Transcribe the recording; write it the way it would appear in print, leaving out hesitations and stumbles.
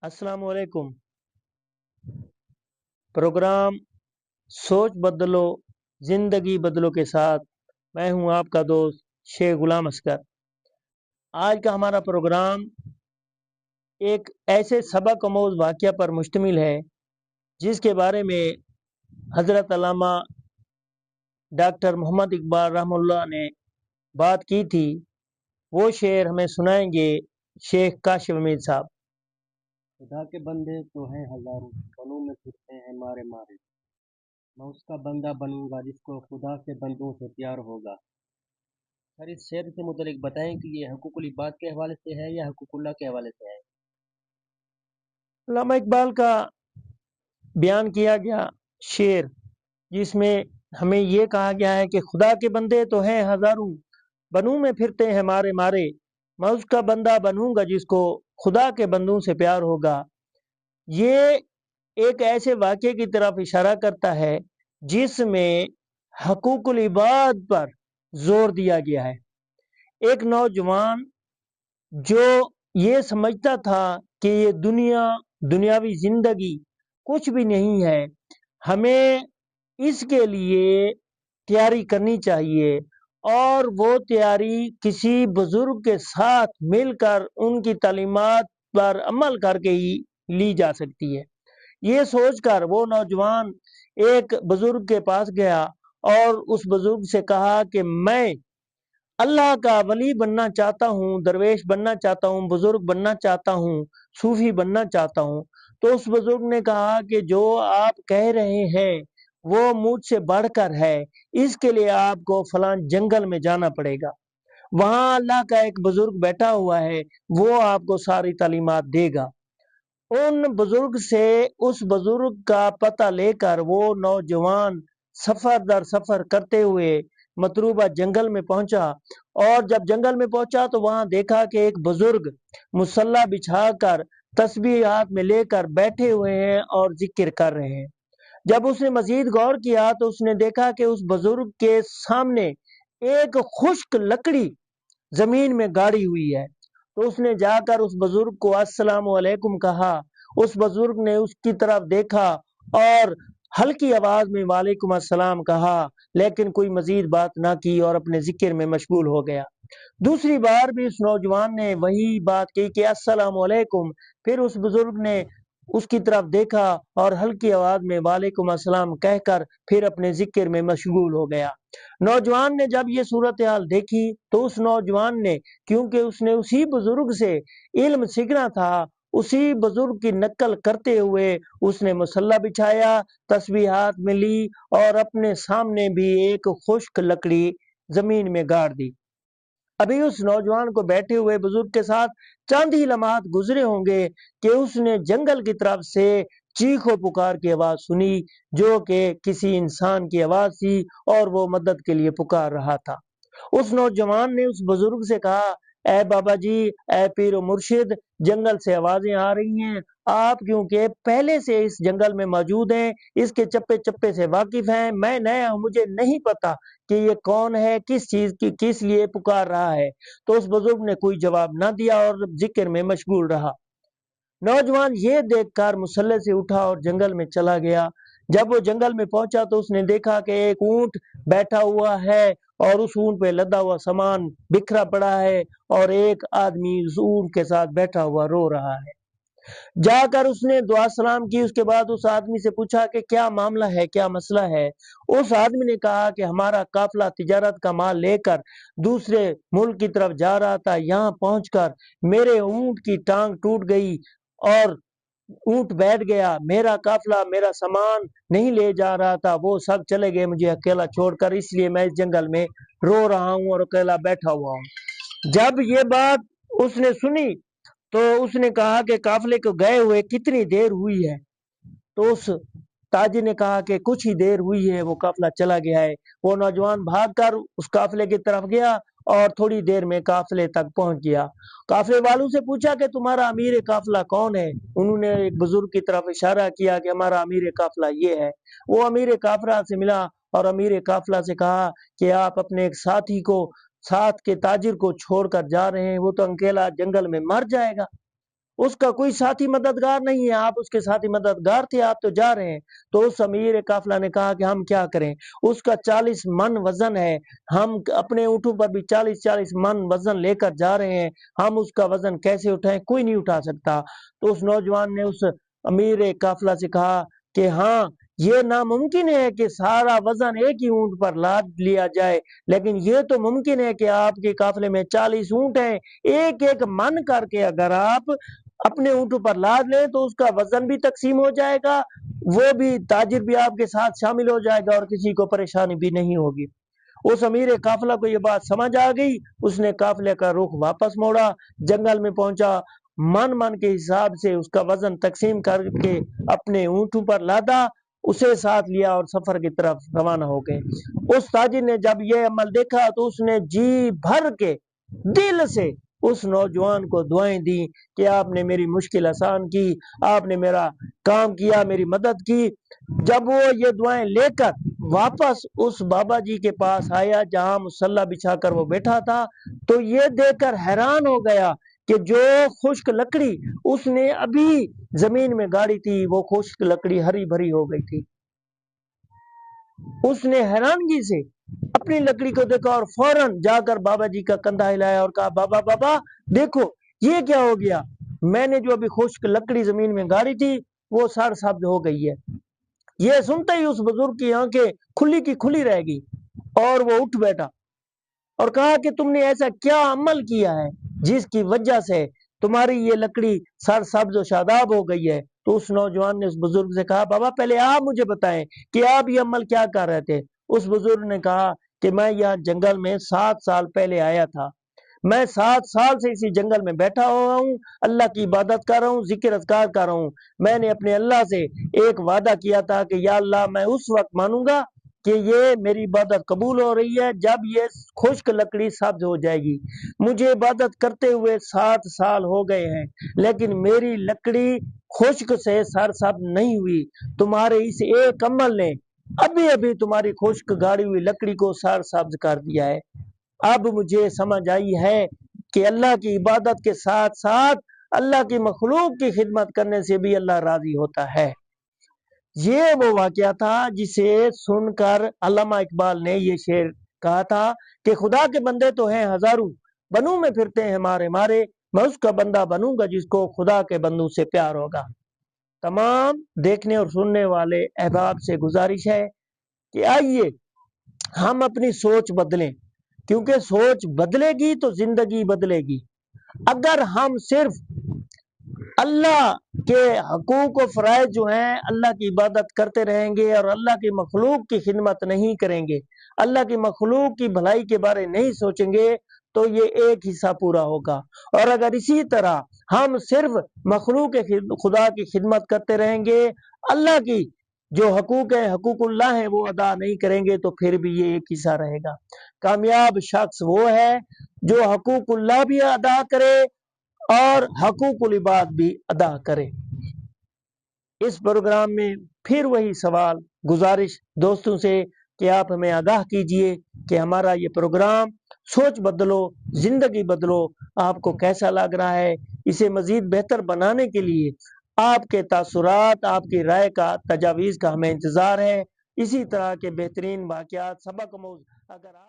السلام علیکم۔ پروگرام سوچ بدلو زندگی بدلو کے ساتھ میں ہوں آپ کا دوست شیخ غلام اصغر۔ آج کا ہمارا پروگرام ایک ایسے سبق آموز واقعہ پر مشتمل ہے جس کے بارے میں حضرت علامہ ڈاکٹر محمد اقبال رحمہ اللہ نے بات کی تھی۔ وہ شعر ہمیں سنائیں گے شیخ کاشف امید صاحب۔ خدا کے بندے تو ہیں ہزاروں، بنوں میں پھرتے ہیں مارے مارے، میں اس کا بندہ بنوں گا جس کو خدا کے بندوں سے پیار ہوگا۔ سر اس شعر سے متعلق بتائیں کہ یہ حقوق العباد کے حوالے سے ہے یا حقوق اللہ کے حوالے سے ہے؟ علامہ اقبال کا بیان کیا گیا شعر جس میں ہمیں یہ کہا گیا ہے کہ خدا کے بندے تو ہیں ہزاروں، بنوں میں پھرتے ہیں مارے مارے، میں اس کا بندہ بنوں گا جس کو خدا کے بندوں سے پیار ہوگا۔ یہ ایک ایسے واقعے کی طرف اشارہ کرتا ہے جس میں حقوق العباد پر زور دیا گیا ہے۔ ایک نوجوان جو یہ سمجھتا تھا کہ یہ دنیاوی زندگی کچھ بھی نہیں ہے، ہمیں اس کے لیے تیاری کرنی چاہیے اور وہ تیاری کسی بزرگ کے ساتھ مل کر ان کی تعلیمات پر عمل کر کے ہی لی جا سکتی ہے۔ یہ سوچ کر وہ نوجوان ایک بزرگ کے پاس گیا اور اس بزرگ سے کہا کہ میں اللہ کا ولی بننا چاہتا ہوں، درویش بننا چاہتا ہوں، بزرگ بننا چاہتا ہوں، صوفی بننا چاہتا ہوں۔ تو اس بزرگ نے کہا کہ جو آپ کہہ رہے ہیں وہ مجھ سے بڑھ کر ہے، اس کے لیے آپ کو فلاں جنگل میں جانا پڑے گا، وہاں اللہ کا ایک بزرگ بیٹھا ہوا ہے، وہ آپ کو ساری تعلیمات دے گا۔ ان بزرگ سے اس بزرگ کا پتہ لے کر وہ نوجوان سفر در سفر کرتے ہوئے مطلوبہ جنگل میں پہنچا، اور جب جنگل میں پہنچا تو وہاں دیکھا کہ ایک بزرگ مصلی بچھا کر تسبیح ہاتھ میں لے کر بیٹھے ہوئے ہیں اور ذکر کر رہے ہیں۔ جب اس نے مزید غور کیا تو اس نے دیکھا کہ اس بزرگ کے سامنے ایک خشک لکڑی زمین میں گاڑی ہوئی ہے۔ تو اس نے جا کر اس بزرگ کو السلام علیکم کہا۔ اس بزرگ نے اس کی طرف دیکھا اور ہلکی آواز میں وعلیکم السلام کہا، لیکن کوئی مزید بات نہ کی اور اپنے ذکر میں مشغول ہو گیا۔ دوسری بار بھی اس نوجوان نے وہی بات کی کہ السلام علیکم، پھر اس بزرگ نے اس کی طرف دیکھا اور ہلکی آواز میں وعلیکم السلام کہہ کر پھر اپنے ذکر میں مشغول ہو گیا۔ نوجوان نے جب یہ صورتحال دیکھی تو اس نوجوان نے، کیونکہ اس نے اسی بزرگ سے علم سیکھنا تھا، اسی بزرگ کی نقل کرتے ہوئے اس نے مصلی بچھایا، تسبیحات میں لی اور اپنے سامنے بھی ایک خشک لکڑی زمین میں گاڑ دی۔ ابھی اس نوجوان کو بیٹھے ہوئے بزرگ کے ساتھ چند ہی لمحات گزرے ہوں گے کہ اس نے جنگل کی طرف سے چیخ و پکار کی آواز سنی، جو کہ کسی انسان کی آواز تھی اور وہ مدد کے لیے پکار رہا تھا۔ اس نوجوان نے اس بزرگ سے کہا، اے بابا جی، اے پیر و مرشد، جنگل سے آوازیں آ رہی ہیں، آپ کیونکہ پہلے سے اس جنگل میں موجود ہیں، اس کے چپے چپے سے واقف ہیں، میں نیا ہوں، مجھے نہیں پتا کہ یہ کون ہے، کس چیز کی کس لیے پکار رہا ہے۔ تو اس بزرگ نے کوئی جواب نہ دیا اور ذکر میں مشغول رہا۔ نوجوان یہ دیکھ کر مصلی سے اٹھا اور جنگل میں چلا گیا۔ جب وہ جنگل میں پہنچا تو اس نے دیکھا کہ ایک اونٹ بیٹھا ہوا ہے اور اس اونٹ پہ لدا ہوا سامان بکھرا پڑا ہے، اور ایک آدمی اس اونٹ کے ساتھ بیٹھا ہوا رو رہا ہے۔ جا کر اس نے دعا سلام کی، اس کے بعد اس آدمی سے پوچھا کہ کیا معاملہ ہے، کیا مسئلہ ہے۔ اس آدمی نے کہا کہ ہمارا قافلہ تجارت کا مال لے کر دوسرے ملک کی طرف جا رہا تھا، یہاں پہنچ کر میرے اونٹ کی ٹانگ ٹوٹ گئی اور اونٹ بیٹھ گیا، میرا قافلہ میرا سامان نہیں لے جا رہا تھا، وہ سب چلے گئے مجھے اکیلا چھوڑ کر، اس لیے میں اس جنگل میں رو رہا ہوں اور اکیلا بیٹھا ہوا ہوں۔ جب یہ بات اس نے سنی تو اس نے کہا کہ قافلے کو گئے ہوئے کتنی دیر ہوئی ہے؟ تو اس تاجر نے کہا کہ کچھ ہی دیر ہوئی ہے، وہ قافلہ چلا گیا ہے۔ وہ نوجوان بھاگ کر اس قافلے کی طرف گیا اور تھوڑی دیر میں قافلے تک پہنچ گیا۔ قافلے والوں سے پوچھا کہ تمہارا امیر قافلہ کون ہے؟ انہوں نے ایک بزرگ کی طرف اشارہ کیا کہ ہمارا امیر قافلہ یہ ہے۔ وہ امیر قافلہ سے ملا اور امیر قافلہ سے کہا کہ آپ اپنے ایک ساتھی کو، ساتھ کے تاجر کو چھوڑ کر جا رہے ہیں، وہ تو اکیلا جنگل میں مر جائے گا۔ اس کا کوئی ساتھی مددگار نہیں ہے، آپ اس کے ساتھی مددگار تھے، آپ تو جا رہے ہیں۔ تو اس امیر قافلہ نے کہا کہ ہم کیا کریں، اس کا 40 من وزن ہے، ہم اپنے اونٹوں پر بھی 40 من وزن لے کر جا رہے ہیں، ہم اس کا وزن کیسے اٹھائیں، کوئی نہیں اٹھا سکتا۔ تو اس نوجوان نے اس امیر قافلہ سے کہا کہ ہاں یہ ناممکن ہے کہ سارا وزن ایک ہی اونٹ پر لاد لیا جائے، لیکن یہ تو ممکن ہے کہ آپ کے قافلے میں 40 اونٹ ہیں، ایک ایک من کر کے اگر آپ اپنے اونٹوں پر لاد لیں تو اس کا وزن بھی تقسیم ہو جائے گا، وہ بھی تاجر بھی آپ کے ساتھ شامل ہو جائے گا اور کسی کو پریشانی بھی نہیں ہوگی۔ اس امیر قافلہ کو یہ بات سمجھ آ گئی، اس نے قافلے کا رخ واپس موڑا، جنگل میں پہنچا، من کے حساب سے اس کا وزن تقسیم کر کے اپنے اونٹوں پر لادا، اسے ساتھ لیا اور سفر کی طرف روانہ ہو گئے۔ اس تاجر نے جب یہ عمل دیکھا تو اس نے جی بھر کے دل سے اس نوجوان کو دعائیں دی کہ آپ نے میری مشکل آسان کی، آپ نے میرا کام کیا، میری مدد کی۔ جب وہ یہ دعائیں لے کر واپس اس بابا جی کے پاس آیا جہاں مصلی بچھا کر وہ بیٹھا تھا، تو یہ دیکھ کر حیران ہو گیا کہ جو خشک لکڑی اس نے ابھی زمین میں گاڑی تھی وہ خشک لکڑی ہری بھری ہو گئی تھی۔ اس نے حیرانگی سے اپنی لکڑی کو دیکھا اور فوراً جا کر بابا جی کا کندھا ہلایا اور کہا بابا بابا دیکھو یہ کیا ہو گیا، میں نے جو ابھی خشک لکڑی زمین میں گاڑی تھی وہ سر سبز ہو گئی ہے۔ یہ سنتے ہی اس بزرگ کی آنکھیں کھلی کی کھلی رہ گئی اور وہ اٹھ بیٹھا اور کہا کہ تم نے ایسا کیا عمل کیا ہے جس کی وجہ سے تمہاری یہ لکڑی سر سبز و شاداب ہو گئی ہے۔ تو اس نوجوان نے اس بزرگ سے کہا بابا پہلے آپ مجھے بتائیں کہ آپ یہ عمل کیا کر رہے تھے۔ اس بزرگ نے کہا کہ میں یہاں جنگل میں 7 سال پہلے آیا تھا، میں 7 سال سے اسی جنگل میں بیٹھا ہوا ہوں، اللہ کی عبادت کر رہا ہوں، ذکر اذکار کر رہا ہوں۔ میں نے اپنے اللہ سے ایک وعدہ کیا تھا کہ یا اللہ میں اس وقت مانوں گا کہ یہ میری عبادت قبول ہو رہی ہے جب یہ خشک لکڑی سبز ہو جائے گی۔ مجھے عبادت کرتے ہوئے 7 سال ہو گئے ہیں لیکن میری لکڑی خشک سے سر سبز نہیں ہوئی، تمہارے اس ایک عمل نے ابھی ابھی تمہاری خشک گاڑی ہوئی لکڑی کو سر سبز کر دیا ہے۔ اب مجھے سمجھ آئی ہے کہ اللہ کی عبادت کے ساتھ ساتھ اللہ کی مخلوق کی خدمت کرنے سے بھی اللہ راضی ہوتا ہے۔ یہ وہ واقعہ تھا جسے سن کر علامہ اقبال نے یہ شعر کہا تھا کہ خدا کے بندے تو ہیں ہزاروں، بنوں میں پھرتے ہیں مارے مارے، میں اس کا بندہ بنوں گا جس کو خدا کے بندوں سے پیار ہوگا۔ تمام دیکھنے اور سننے والے احباب سے گزارش ہے کہ آئیے ہم اپنی سوچ بدلیں، کیونکہ سوچ بدلے گی تو زندگی بدلے گی۔ اگر ہم صرف اللہ کے حقوق و فرائض جو ہیں اللہ کی عبادت کرتے رہیں گے اور اللہ کی مخلوق کی خدمت نہیں کریں گے، اللہ کی مخلوق کی بھلائی کے بارے نہیں سوچیں گے تو یہ ایک حصہ پورا ہوگا۔ اور اگر اسی طرح ہم صرف مخلوق خدا کی خدمت کرتے رہیں گے، اللہ کی جو حقوق ہیں حقوق اللہ ہیں وہ ادا نہیں کریں گے تو پھر بھی یہ ایک حصہ رہے گا۔ کامیاب شخص وہ ہے جو حقوق اللہ بھی ادا کرے اور حقوق العباد بھی ادا کرے۔ اس پروگرام میں پھر وہی سوال گزارش دوستوں سے کہ آپ ہمیں آگاہ کیجئے کہ ہمارا یہ پروگرام سوچ بدلو زندگی بدلو آپ کو کیسا لگ رہا ہے۔ اسے مزید بہتر بنانے کے لیے آپ کے تاثرات، آپ کی رائے کا، تجاویز کا ہمیں انتظار ہے۔ اسی طرح کے بہترین واقعات، سبق آموز اگر آپ